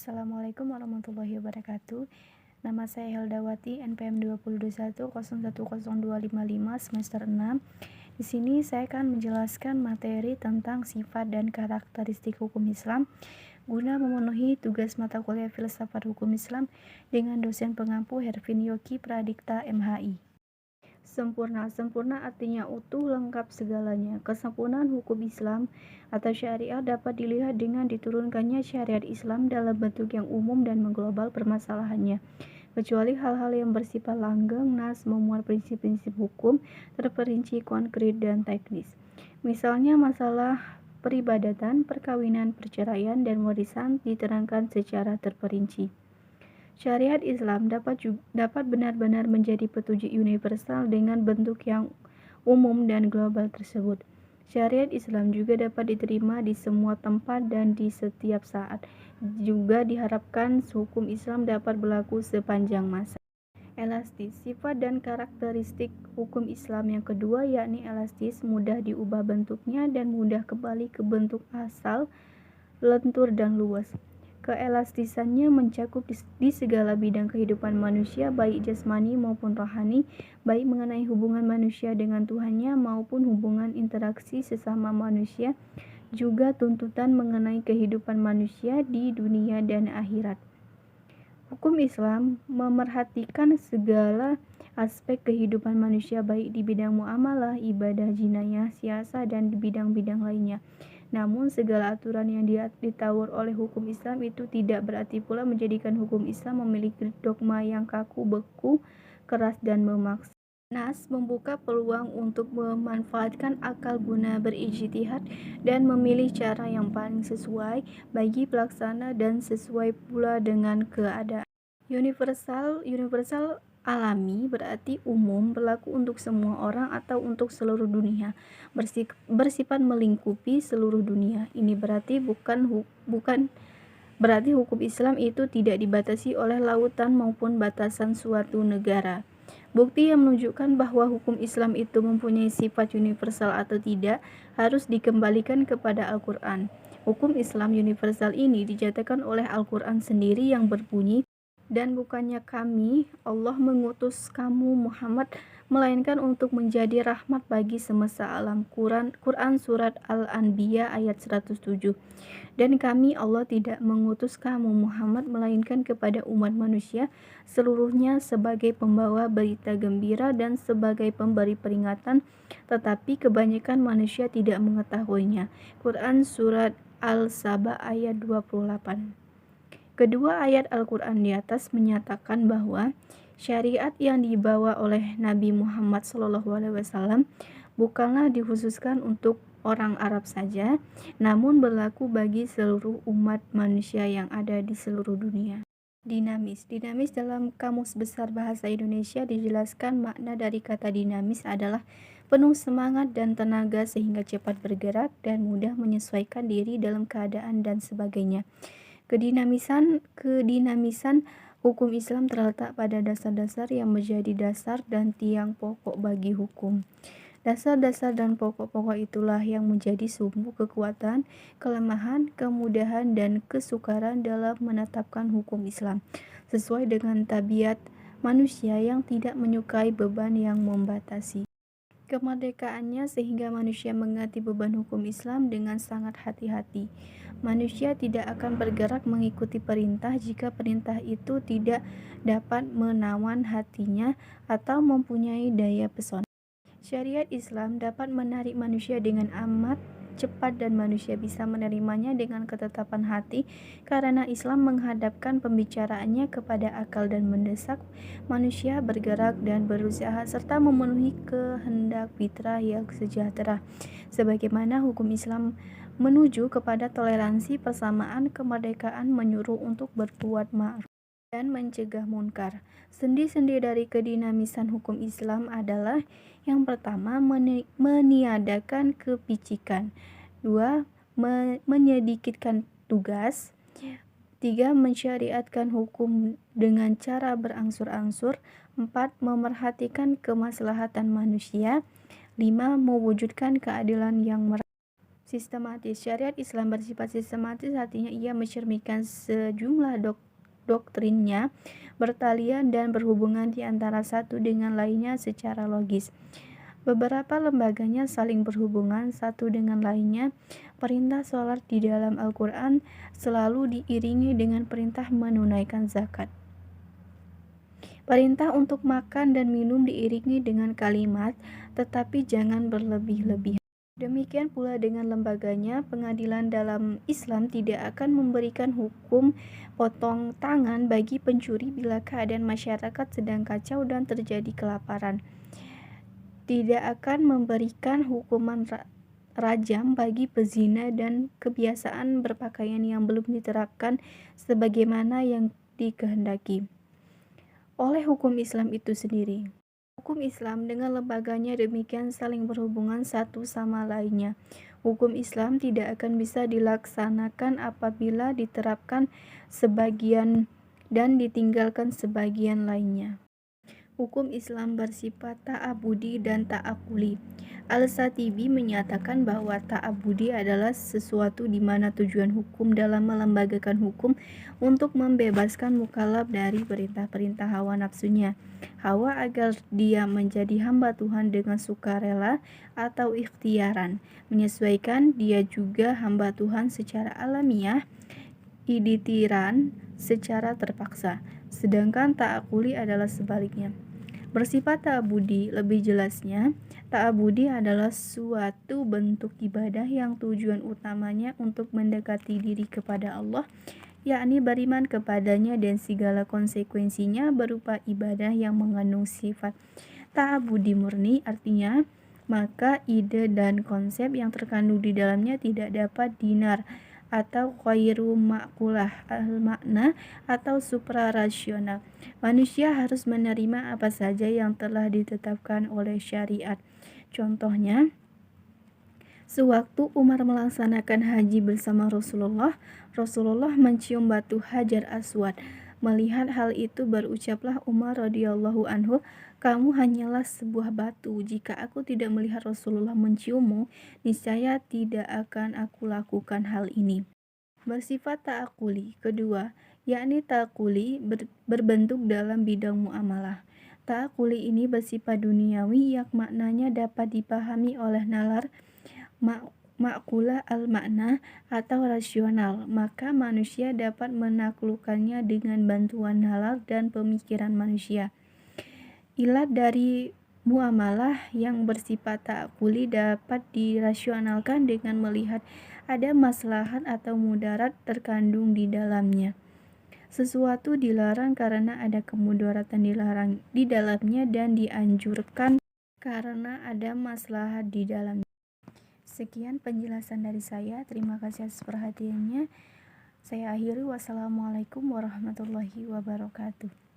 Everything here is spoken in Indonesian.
Assalamualaikum warahmatullahi wabarakatuh. Nama saya Heldawati, NPM 2021010255 semester 6. Di sini saya akan menjelaskan materi tentang sifat dan karakteristik hukum Islam guna memenuhi tugas mata kuliah Filsafat Hukum Islam dengan dosen pengampu Hervin Yoki Pradikta MHI. Sempurna artinya utuh, lengkap segalanya. Kesempurnaan hukum Islam atau syariat dapat dilihat dengan diturunkannya syariat Islam dalam bentuk yang umum dan mengglobal permasalahannya, kecuali hal-hal yang bersifat langgeng. Nas memuat prinsip-prinsip hukum terperinci, konkret, dan teknis. Misalnya masalah peribadatan, perkawinan, perceraian, dan warisan diterangkan secara terperinci. Syariat Islam dapat benar-benar menjadi petunjuk universal dengan bentuk yang umum dan global tersebut. Syariat Islam juga dapat diterima di semua tempat dan di setiap saat. Juga diharapkan hukum Islam dapat berlaku sepanjang masa. Elastis, sifat dan karakteristik hukum Islam yang kedua yakni elastis, mudah diubah bentuknya dan mudah kembali ke bentuk asal, lentur dan luas. Keelastisannya mencakup di segala bidang kehidupan manusia, baik jasmani maupun rohani, baik mengenai hubungan manusia dengan Tuhannya maupun hubungan interaksi sesama manusia, juga tuntutan mengenai kehidupan manusia di dunia dan akhirat. Hukum Islam memerhatikan segala aspek kehidupan manusia, baik di bidang muamalah, ibadah, jinayah, siasa, dan di bidang-bidang lainnya. Namun segala aturan yang ditawar oleh hukum Islam itu tidak berarti pula menjadikan hukum Islam memiliki dogma yang kaku, beku, keras, dan memaksa. Nas membuka peluang untuk memanfaatkan akal guna berijtihad dan memilih cara yang paling sesuai bagi pelaksana dan sesuai pula dengan keadaan. Universal alami berarti umum, berlaku untuk semua orang atau untuk seluruh dunia, bersifat melingkupi seluruh dunia. Ini berarti bukan berarti hukum Islam itu tidak dibatasi oleh lautan maupun batasan suatu negara. Bukti yang menunjukkan bahwa hukum Islam itu mempunyai sifat universal atau tidak harus dikembalikan kepada Al-Quran. Hukum Islam universal ini dinyatakan oleh Al-Quran sendiri yang berbunyi, dan bukannya kami, Allah, mengutus kamu Muhammad, melainkan untuk menjadi rahmat bagi semesta alam. Quran Surat Al-Anbiya ayat 107. Dan kami, Allah, tidak mengutus kamu Muhammad melainkan kepada umat manusia seluruhnya sebagai pembawa berita gembira dan sebagai pemberi peringatan, tetapi kebanyakan manusia tidak mengetahuinya. Quran Surat Al-Saba ayat 28. Kedua ayat Al-Quran di atas menyatakan bahwa syariat yang dibawa oleh Nabi Muhammad SAW bukanlah dikhususkan untuk orang Arab saja, namun berlaku bagi seluruh umat manusia yang ada di seluruh dunia. Dinamis dalam Kamus Besar Bahasa Indonesia dijelaskan makna dari kata dinamis adalah penuh semangat dan tenaga sehingga cepat bergerak dan mudah menyesuaikan diri dalam keadaan dan sebagainya. Kedinamisan hukum Islam terletak pada dasar-dasar yang menjadi dasar dan tiang pokok bagi hukum. Dasar-dasar dan pokok-pokok itulah yang menjadi sumber kekuatan, kelemahan, kemudahan, dan kesukaran dalam menetapkan hukum Islam, sesuai dengan tabiat manusia yang tidak menyukai beban yang membatasi kemerdekaannya, sehingga manusia mengerti beban hukum Islam dengan sangat hati-hati. Manusia tidak akan bergerak mengikuti perintah jika perintah itu tidak dapat menawan hatinya atau mempunyai daya pesona. Syariat Islam dapat menarik manusia dengan amat cepat dan manusia bisa menerimanya dengan ketetapan hati, karena Islam menghadapkan pembicaraannya kepada akal dan mendesak manusia bergerak dan berusaha serta memenuhi kehendak fitrah yang sejahtera. Sebagaimana hukum Islam menuju kepada toleransi, persamaan, kemerdekaan, menyuruh untuk berbuat ma'ruf dan mencegah munkar. Sendi-sendi dari kedinamisan hukum Islam adalah: yang pertama, meniadakan kepicikan. 2. Menyedikitkan tugas. 3. Mensyariatkan hukum dengan cara berangsur-angsur. 4. Memerhatikan kemaslahatan manusia. 5. Mewujudkan keadilan yang merata. Sistematis. Syariat Islam bersifat sistematis, artinya ia mencerminkan sejumlah doktrinnya bertalian dan berhubungan di antara satu dengan lainnya secara logis. Beberapa lembaganya saling berhubungan satu dengan lainnya. Perintah sholat di dalam Al-Quran selalu diiringi dengan perintah menunaikan zakat. Perintah untuk makan dan minum diiringi dengan kalimat, tetapi jangan berlebih-lebihan. Demikian pula dengan lembaganya, pengadilan dalam Islam tidak akan memberikan hukum potong tangan bagi pencuri bila keadaan masyarakat sedang kacau dan terjadi kelaparan. Tidak akan memberikan hukuman rajam bagi pezina dan kebiasaan berpakaian yang belum diterapkan sebagaimana yang dikehendaki oleh hukum Islam itu sendiri. Hukum Islam dengan lembaganya demikian saling berhubungan satu sama lainnya. Hukum Islam tidak akan bisa dilaksanakan apabila diterapkan sebagian dan ditinggalkan sebagian lainnya. Hukum Islam bersifat ta'abudi dan ta'akuli. Al-Shatibi menyatakan bahwa ta'abudi adalah sesuatu di mana tujuan hukum dalam melembagakan hukum untuk membebaskan mukallaf dari perintah-perintah hawa nafsunya. Hawa agar dia menjadi hamba Tuhan dengan sukarela atau ikhtiaran. Menyesuaikan dia juga hamba Tuhan secara alamiah, iditiran secara terpaksa. Sedangkan ta'akuli adalah sebaliknya. Bersifat ta'abudi, lebih jelasnya, ta'abudi adalah suatu bentuk ibadah yang tujuan utamanya untuk mendekati diri kepada Allah, yakni beriman kepadanya dan segala konsekuensinya berupa ibadah yang mengandung sifat ta'abudi murni, artinya maka ide dan konsep yang terkandung di dalamnya tidak dapat dinar atau khairu ma'kulah al-makna atau suprarasional. Manusia harus menerima apa saja yang telah ditetapkan oleh syariat. Contohnya, sewaktu Umar melaksanakan haji bersama Rasulullah mencium batu Hajar Aswad. Melihat hal itu berucaplah Umar radhiyallahu anhu, "Kamu hanyalah sebuah batu. Jika aku tidak melihat Rasulullah menciummu, niscaya tidak akan aku lakukan hal ini." Bersifat ta'akuli. Kedua, yakni ta'akuli berbentuk dalam bidang muamalah. Ta'akuli ini bersifat duniawi yang maknanya dapat dipahami oleh nalar ma'kulah al-makna atau rasional, maka manusia dapat menaklukkannya dengan bantuan nalar dan pemikiran manusia. Ilat dari muamalah yang bersifat ta'akuli dapat dirasionalkan dengan melihat ada maslahat atau mudarat terkandung di dalamnya. Sesuatu dilarang karena ada kemudaratan di dalamnya dan dianjurkan karena ada maslahat di dalamnya. Sekian penjelasan dari saya. Terima kasih atas perhatiannya. Saya akhiri. Wassalamualaikum warahmatullahi wabarakatuh.